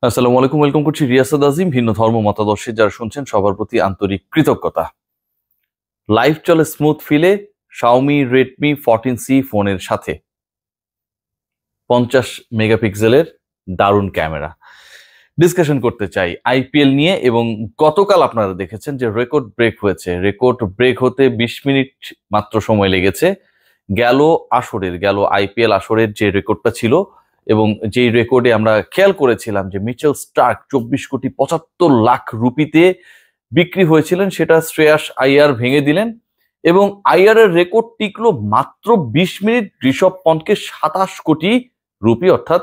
আসসালামু আলাইকুম, ওয়েলকাম করছি রিয়াসাদ আজিম। ভিন্ন ধর্ম মতাদর্শী যারা শুনছেন সবার প্রতি আন্তরিক কৃতজ্ঞতা। লাইভ চলে স্মুথ ফিলে শাওমি রেডমি 14C ফোনের সাথে 50 মেগাপিক্সেলের দারুণ ক্যামেরা। ডিসকাশন করতে চাই আইপিএল নিয়ে, এবং গতকাল আপনারা দেখেছেন যে রেকর্ড ব্রেক হয়েছে। রেকর্ড ব্রেক হতে 20 মিনিট মাত্র সময় লেগেছে। গেল আইপিএল আসরের যে রেকর্ডটা ছিল, এবং যেই রেকর্ডে আমরা খেয়াল করেছিলাম যে মিচেল স্টার্ক 24,75,00,000 রুপিতে বিক্রি হয়েছিলেন, সেটা শ্রেয়াস আইয়ার ভেঙে দিলেন এবং আইয়ারের রেকর্ড টিকলো মাত্র 20 মিনিট। ঋষভ পন্থকে 27 কোটি রুপি, অর্থাৎ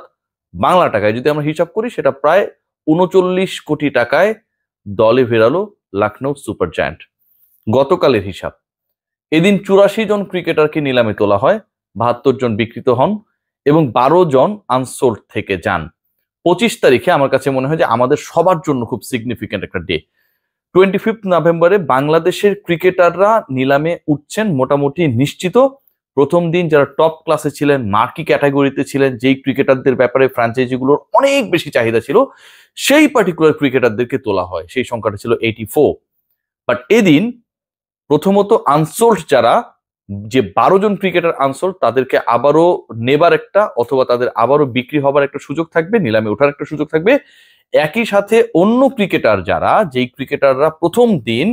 বাংলা টাকায় যদি আমরা হিসাব করি সেটা প্রায় 39 কোটি টাকায় দলে ফেরালো লখনৌ সুপার জায়ান্ট। গতকালের হিসাব, এদিন 84 জন ক্রিকেটারকে নিলামে তোলা হয়, 72 জন বিক্রিত হন এবং 12 জন আনসোল্ড থেকে যান। 25 তারিখে আমার কাছে মনে হয় যে আমাদের সবার জন্য খুব সিগনিফিক্যান্ট একটা ডে। 25 নভেম্বরে বাংলাদেশের ক্রিকেটাররা নিলামে উঠছেন মোটামুটি নিশ্চিত। প্রথম দিন যারা টপ ক্লাসে ছিলেন, মার্কি ক্যাটাগরিতে ছিলেন, যেই ক্রিকেটারদের ব্যাপারে ফ্র্যাঞ্চাইজিগুলোর অনেক বেশি চাহিদা ছিল, সেই পার্টিকুলার ক্রিকেটারদেরকে তোলা হয়। সেই সংখ্যাটা ছিল 84। বাট এদিন প্রথমত আনসোল্ড যারা, যে 12 জন ক্রিকেটার আনসোল্ড, তাদেরকে আবারও নেবার একটা, অথবা তাদের আবারও বিক্রি হবার একটা সুযোগ থাকবে, নিলামে ওঠার একটা সুযোগ থাকবে। একই সাথে অন্য ক্রিকেটার যারা, যেই ক্রিকেটাররা প্রথম দিন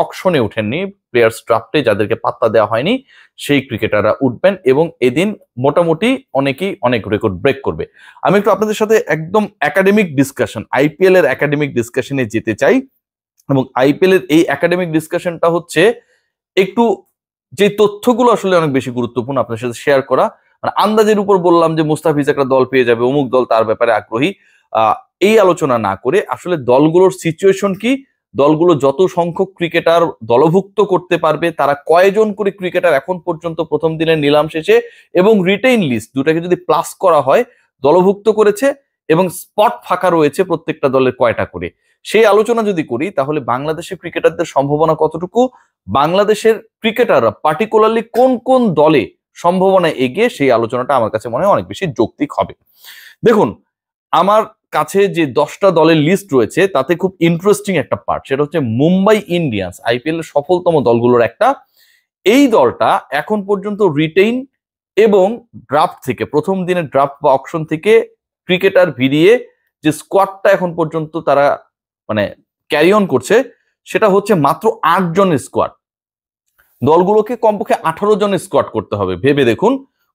অকশনে ওঠেননি, প্লেয়ার্স ড্রাফটে যাদেরকে পাত্তা দেওয়া হয়নি, সেই ক্রিকেটাররা উঠবেন এবং এদিন মোটামুটি অনেকেই অনেক রেকর্ড ব্রেক করবে। আমি একটু আপনাদের সাথে একদম একাডেমিক ডিসকাশন, আইপিএল এর একাডেমিক ডিসকাশনে যেতে চাই। এবং আইপিএল এর এই একাডেমিক ডিসকাশনটা হচ্ছে একটু, যে তথ্যগুলো আসলে অনেক বেশি গুরুত্বপূর্ণ আপনার সাথে শেয়ার করা। মানে আন্দাজের উপর বললাম যে মুস্তাফিজ একটা দল পেয়ে যাবে, অমুক দল তার ব্যাপারে আগ্রহী, এই আলোচনা না করে আসলে দলগুলোর সিচুয়েশন কি, দলগুলো যত সংখ্যক ক্রিকেটার দলভুক্ত করতে পারবে, তারা কয়জন করে ক্রিকেটার এখন পর্যন্ত প্রথম দিনের নিলাম শেষে, এবং রিটেইন লিস্ট দুটাকে যদি প্লাস করা হয়, দলভুক্ত করেছে এবং স্পট ফাঁকা রয়েছে প্রত্যেকটা দলের কয়টা করে, সেই আলোচনা যদি করি তাহলে বাংলাদেশের ক্রিকেটারদের সম্ভাবনা কতটুকু, বাংলাদেশের ক্রিকেটাররা পার্টিকুলারলি কোন কোন দলে সম্ভাবনা এগিয়ে, সেই আলোচনাটা আমার কাছে মনে হয় অনেক বেশি যৌক্তিক হবে। দেখুন, আমার কাছে যে 10টা দলের লিস্ট রয়েছে তাতে খুব ইন্টারেস্টিং একটা পার্ট, সেটা হচ্ছে মুম্বাই ইন্ডিয়ান্স, আইপিএল এর সফলতম দলগুলোর একটা। এই দলটা এখন পর্যন্ত রিটেইন এবং ড্রাফট থেকে, প্রথম দিনের ড্রাফট বা অকশন থেকে ক্রিকেটার ভিড়িয়ে যে স্কোয়াডটা এখন পর্যন্ত তারা মানে ক্যারি অন করছে, সেটা হচ্ছে মাত্র 8 জনের স্কোয়াড। দলগুলোকে কমপক্ষে 18 জনের স্কোয়াড করতে হবে। ভেবে দেখুন,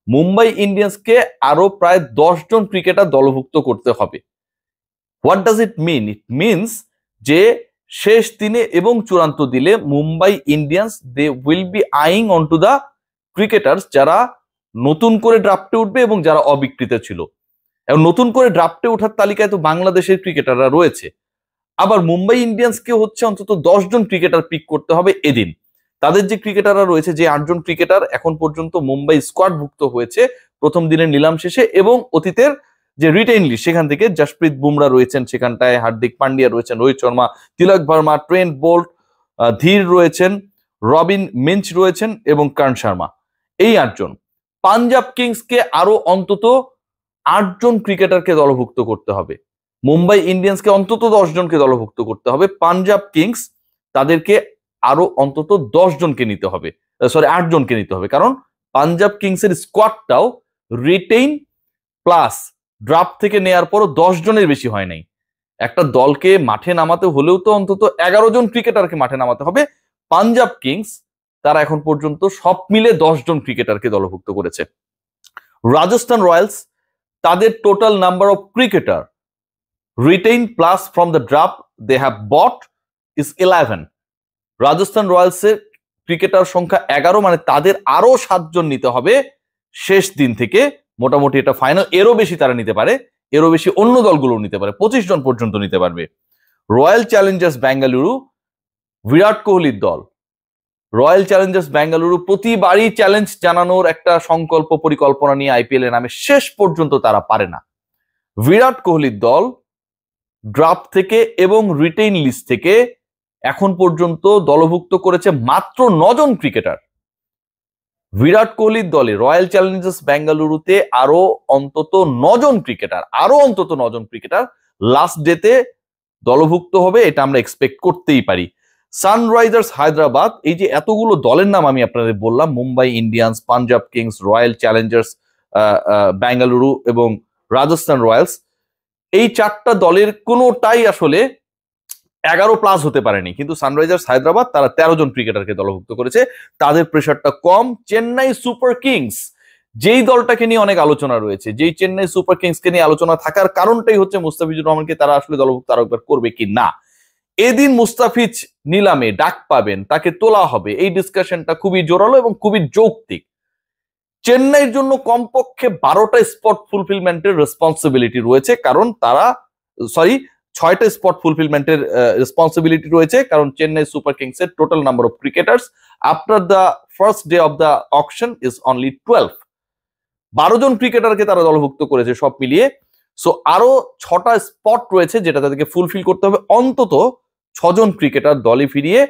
মুম্বাই ইন্ডিয়ান্সকে আরো প্রায় 10 জন ক্রিকেটার দলভুক্ত করতে হবে। What does it mean? It means যে শেষ দিনে এবং চূড়ান্ত দিলে Mumbai Indians they will be eyeing on to the cricketers যারা নতুন করে ড্রাফটে উঠবে এবং যারা অবিকৃত ছিল। এবং নতুন করে ড্রাফটে ওঠার তালিকায় তো বাংলাদেশের ক্রিকেটাররা রয়েছে। আবার মুম্বাই ইন্ডিয়ান্সকে হচ্ছে অন্তত 10 জন ক্রিকেটার পিক করতে হবে এদিন। তাদের যে ক্রিকেটাররা রয়েছে, যে 8 জন ক্রিকেটার এখন পর্যন্ত মুম্বাই স্কোয়াড ভুক্ত হয়েছে প্রথম দিনের নিলাম শেষে, এবং অতীতের যে রিটেইন লিস্ট, সেখান থেকে জসপ্রীত বুমরা রয়েছেন, সেখানটায় হার্দিক পান্ডিয়া রয়েছেন, রোহিত শর্মা, তিলক ভার্মা, ট্রেন্ট বোল্ট, ধীর রয়েছেন, রবিন মিঞ্চ রয়েছেন এবং কার্ন শর্মা, এই 8 জন। পাঞ্জাব কিংসকে আরো অন্তত 8 জন ক্রিকেটারকে দলভুক্ত করতে হবে। মুম্বাই ইন্ডিয়ান্সকে অন্তত 10 জনকে দলভুক্ত করতে হবে। পাঞ্জাব কিংস তাদেরকে আরো অন্তত 10 জনকে নিতে হবে, 8 জনকে নিতে হবে, কারণ পাঞ্জাব কিংসের স্কোয়াডটাও রিটেইন প্লাস ড্রাফট থেকে নেয়ার পরও 10 জনের বেশি হয় নাই। একটা দলকে মাঠে নামাতে হলেও তো অন্তত 11 জন ক্রিকেটারকে মাঠে নামাতে হবে। পাঞ্জাব কিংস তারা এখন পর্যন্ত সব মিলে 10 জন ক্রিকেটারকে দলভুক্ত করেছে। রাজস্থান রয়্যালস, তাদের total number of cricketer retain plus from the draft they have bought is 11। Rajasthan রয়্যালসের ক্রিকেটার সংখ্যা 11, মানে তাদের আরো 7 জন নিতে হবে শেষ দিন থেকে। মোটামুটি এটা ফাইনাল, এরও বেশি তারা নিতে পারে, এরও বেশি অন্য দলগুলো নিতে পারে, 25 জন পর্যন্ত নিতে পারবে। রয়্যাল চ্যালেঞ্জার্স বেঙ্গালুরু, বিরাট কোহলির দল। রয়্যাল চ্যালেঞ্জার্স বেঙ্গালুরু প্রতিবারই চ্যালেঞ্জ জানানোর একটা সংকল্প পরিকল্পনা নিয়ে আইপিএল এর নামে শেষ পর্যন্ত তারা পারে না। বিরাট কোহলির দল ড্রাফট থেকে এবং রিটেইন লিস্ট থেকে এখন পর্যন্ত দলভুক্ত করেছে মাত্র 9 জন ক্রিকেটার। বিরাট কোহলির দলে রয়্যাল চ্যালেঞ্জার্স বেঙ্গালুরুতে আরো অন্তত 9 জন ক্রিকেটার লাস্ট ডেতে দলভুক্ত হবে, এটা আমরা এক্সপেক্ট করতেই পারি। সানরাইজার্স হায়দ্রাবাদ, এই যে এতগুলো দলের নাম আমি আপনাদের বললাম, Mumbai Indians, Punjab Kings, Royal Challengers Bengaluru এবং রাজস্থান রয়্যালস, এই চারটা দলের কোনোটাই আসলে 11+ হতে পারেনি, কিন্তু সানরাইজার্স হায়দ্রাবাদ তারা 13 জন ক্রিকেটারকে দলভুক্ত করেছে, তাদের প্রেশারটা কম। চেন্নাই সুপার কিংস, যেই দলটাকে নিয়ে অনেক আলোচনা রয়েছে, যেই চেন্নাই সুপার কিংসকে নিয়ে আলোচনা থাকার কারণটাই হচ্ছে মুস্তাফিজুর রহমানকে তারা আসলে দলভুক্ত আরো একবার করবে কি না। এদিন মুস্তাফিজ নিলামে ডাক পাবেন, তাকে তোলা হবে, এই ডিসকাশনটা খুবই জোরালো এবং খুবই যৌক্তিক। চেন্নাইয়ের জন্য কমপক্ষে 12টা স্পট ফুলফিলমেন্টের রেসপন্সিবিলিটি রয়েছে, কারণ তারা 6টা স্পট ফুলফিলমেন্টের রেসপন্সিবিলিটি রয়েছে, কারণ চেন্নাই সুপার কিংস এর total number of cricketers after the first day of the auction is only 12। 12 জন ক্রিকেটারকে তারা দলভুক্ত করেছে সব মিলিয়ে। সো আরো 6টা স্পট রয়েছে যেটা তাদেরকে ফুলফিল করতে হবে। অন্তত 6 জন ক্রিকেটার দলে ফিরিয়ে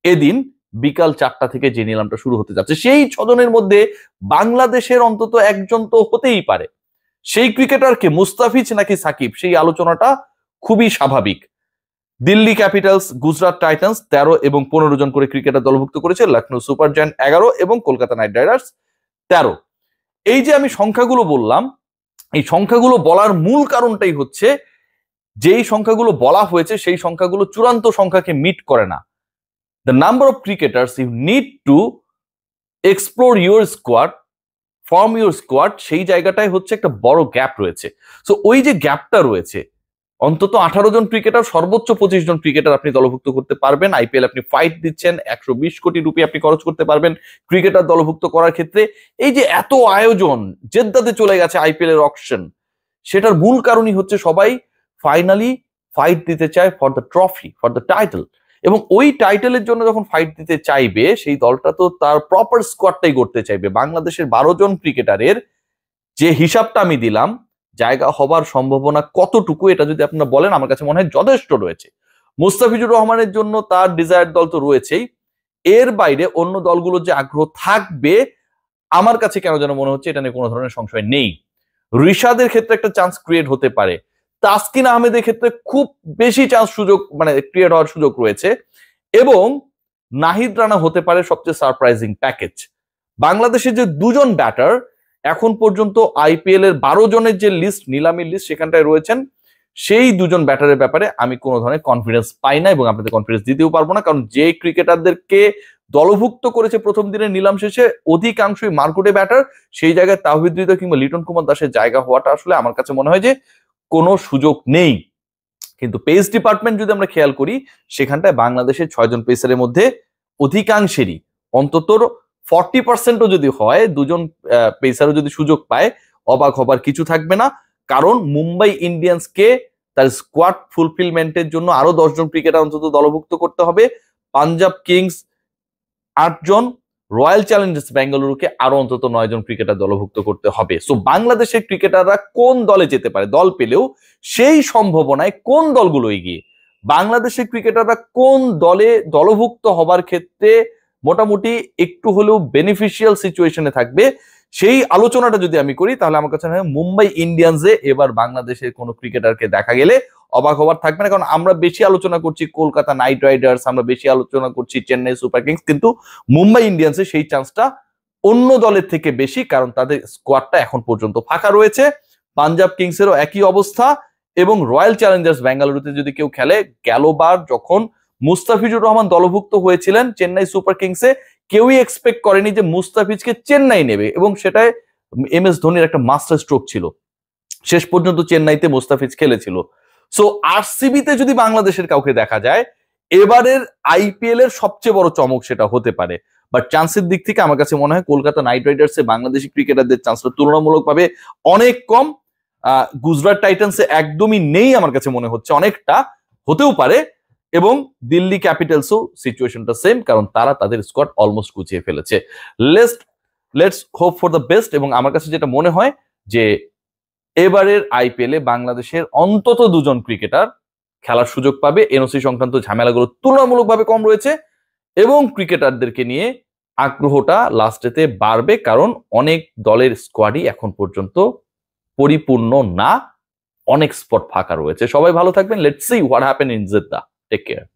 এদিন বিকাল 4টা থেকে যে নিলামটা শুরু হতে যাচ্ছে, সেই 6 জনের মধ্যে বাংলাদেশের অন্তত একজন তো হতেই পারে। সেই ক্রিকেটারকে মুস্তাফিজ নাকি সাকিব, সেই আলোচনাটা খুবই স্বাভাবিক। দিল্লি ক্যাপিটালস, গুজরাট টাইটান্স 13 এবং 15 জন করে ক্রিকেটার দলভুক্ত করেছে, লখনৌ সুপার জায়ান্ট 11 এবং কলকাতা নাইট রাইডার্স 13। এই যে আমি সংখ্যাগুলো বললাম, এই সংখ্যাগুলো বলার মূল কারণটাই হচ্ছে যেই সংখ্যাগুলো বলা হয়েছে সেই সংখ্যাগুলো চূড়ান্ত সংখ্যাকে মিট করে না। The number of cricketers you need to explore your squad, form your squad, সেই জায়গাটায় হচ্ছে একটা বড় গ্যাপ রয়েছে। সো ওই যে গ্যাপটা রয়েছে, অন্তত 18 জন ক্রিকেটার, সর্বোচ্চ 25 জন ক্রিকেটার আপনি দলভুক্ত করতে পারবেন। আইপিএল আপনি ফাইট দিচ্ছেন, 120 কোটি রুপি আপনি খরচ করতে পারবেন ক্রিকেটার দলভুক্ত করার ক্ষেত্রে। এই যে এত আয়োজন জেদ্দাতে চলে গেছে আইপিএল এর অকশন, সেটার মূল কারণই হচ্ছে সবাই ফাইনালি ফাইট দিতে চায় for the trophy, for the title. এবং ওই টাইটেলের জন্য যখন ফাইট দিতে চাইবে, সেই দলটা তো তার প্রপার স্কোয়াডটাই করতে চাইবে। বাংলাদেশের 12 জন ক্রিকেটারের যে হিসাবটা আমি দিলাম, জায়গা হবার সম্ভাবনা কতটুকু, এটা যদি আপনারা বলেন, আমার কাছে মনে হয় যথেষ্ট রয়েছে। মুস্তাফিজুর রহমানের জন্য তার ডিজায়ার দল তো রয়েছেই, এর বাইরে অন্য দলগুলোর যে আগ্রহ থাকবে, আমার কাছে কেন যেন মনে হচ্ছে এটা নিয়ে কোনো ধরনের সংশয় নেই। রিশাদের ক্ষেত্রে একটা চান্স ক্রিয়েট হতে পারে, তাসকিন আহমেদের ক্ষেত্রে খুব বেশি চান্স সুযোগ ক্রিয়েট হওয়ার সুযোগ রয়েছে, এবং নাহিদ রানা হতে পারে সবচেয়ে সারপ্রাইজিং প্যাকেজ। বাংলাদেশের যে 2 জন ব্যাটার এখন পর্যন্ত আইপিএল এর 12 জনের যে লিস্ট, নিলামের লিস্ট, সেখানটায় রয়েছেন, সেই 2 জন ব্যাটারের ব্যাপারে আমি কোনো ধরনের কনফিডেন্স পাই না এবং আপনাদের কনফিডেন্স দিতেও পারবো না, কারণ যে ক্রিকেটারদেরকে দলভুক্ত করেছে প্রথম দিনের নিলাম শেষে অধিকাংশই মার্কুটে ব্যাটার, সেই জায়গায় তাওহিদ হৃদয় কিংবা লিটন কুমার দাসের জায়গা হওয়াটা আসলে আমার কাছে মনে হয় যে কোনো সুযোগ নেই। কিন্তু পেস ডিপার্টমেন্ট যদি আমরা খেয়াল করি, সেখানটায় বাংলাদেশের 6 জন পেসারের মধ্যে অধিকাংশেরই অন্তত 40%ও যদি হয়, 2 জন পেসারও যদি সুযোগ পায়, অবাক হবার কিছু থাকবে না। কারণ মুম্বাই ইন্ডিয়ান্সকে তার স্কোয়াড ফুলফিলমেন্টের জন্য আরো 10 জন ক্রিকেটার অন্তত দলভুক্ত করতে হবে। পাঞ্জাব কিংস 8 জন, রয়্যাল চ্যালেঞ্জার্স বেঙ্গালুরুকে আরো অন্তত 9 জন ক্রিকেটার দলভুক্ত করতে হবে। সো বাংলাদেশের ক্রিকেটাররা কোন দলে যেতে পারে, দল পেলেও সেই সম্ভাবনায় কোন দলগুলো এগিয়ে, বাংলাদেশের ক্রিকেটাররা কোন দলে দলভুক্ত হবার ক্ষেত্রে মোটামুটি একটু হলেও বেনিফিশিয়াল সিচুয়েশনে থাকবে, সেই আলোচনাটা যদি আমি করি, তাহলে আমার কাছে মনে হয় মুম্বাই ইন্ডিয়ান্সে এবার বাংলাদেশের কোনো ক্রিকেটারকে দেখা গেলে অবাক হবার থাকবে না। কারণ আমরা বেশি আলোচনা করছি কলকাতা নাইট রাইডার্স, আমরা বেশি আলোচনা করছি চেন্নাই সুপার কিংস, কিন্তু মুম্বাই ইন্ডিয়ান্সে সেই চান্সটা অন্য দলের থেকে বেশি, কারণ তাদের স্কোয়াডটা এখন পর্যন্ত ফাঁকা রয়েছে। পাঞ্জাব কিংসেরও একই অবস্থা, এবং রয়্যাল চ্যালেঞ্জার্স বেঙ্গালুরুতে যদি কেউ খেলে, গেলবার যখন মুস্তাফিজুর রহমান দলভুক্ত হয়েছিলেন চেন্নাই সুপার কিংসে, কেউই এক্সপেক্ট করেনি যে মুস্তাফিজকে চেন্নাই নেবে, এবং সেটাই MS ধোনির একটা মাস্টার স্ট্রোক ছিল। শেষ পর্যন্ত চেন্নাইতে মুস্তাফিজ খেলেছিল। সো আরসিবিতে যদি বাংলাদেশের কাউকে দেখা যায়, এবারের আইপিএল এর সবচেয়ে বড় চমক সেটা হতে পারে। বাট চান্সের দিক থেকে আমার কাছে মনে হয় কলকাতা নাইট রাইডার্সে বাংলাদেশি ক্রিকেটারদের চান্সটা তুলনামূলকভাবে অনেক কম। গুজরাট টাইটান্সে একদমই নেই আমার কাছে মনে হচ্ছে, অনেকটা হতেও পারে। এবং দিল্লি ক্যাপিটালসও সিচুয়েশনটা সেম, কারণ তারা তাদের স্কোয়াড অলমোস্ট গুছিয়ে ফেলেছে। Let's hope for the best. এবং আমার কাছে যেটা মনে হয় যে এবারের আইপিএল এ বাংলাদেশের অন্তত 2 জন ক্রিকেটার খেলার সুযোগ পাবে, এনওসি সংক্রান্ত ঝামেলাগুলো তুলনামূলকভাবে কম রয়েছে, এবং ক্রিকেটারদেরকে নিয়ে আগ্রহটা লাস্টেতে বাড়বে, কারণ অনেক দলের স্কোয়াডই এখন পর্যন্ত পরিপূর্ণ না, অনেক স্পট ফাঁকা রয়েছে। সবাই ভালো থাকবেন। Let's see what happen in Jeddah. Take care.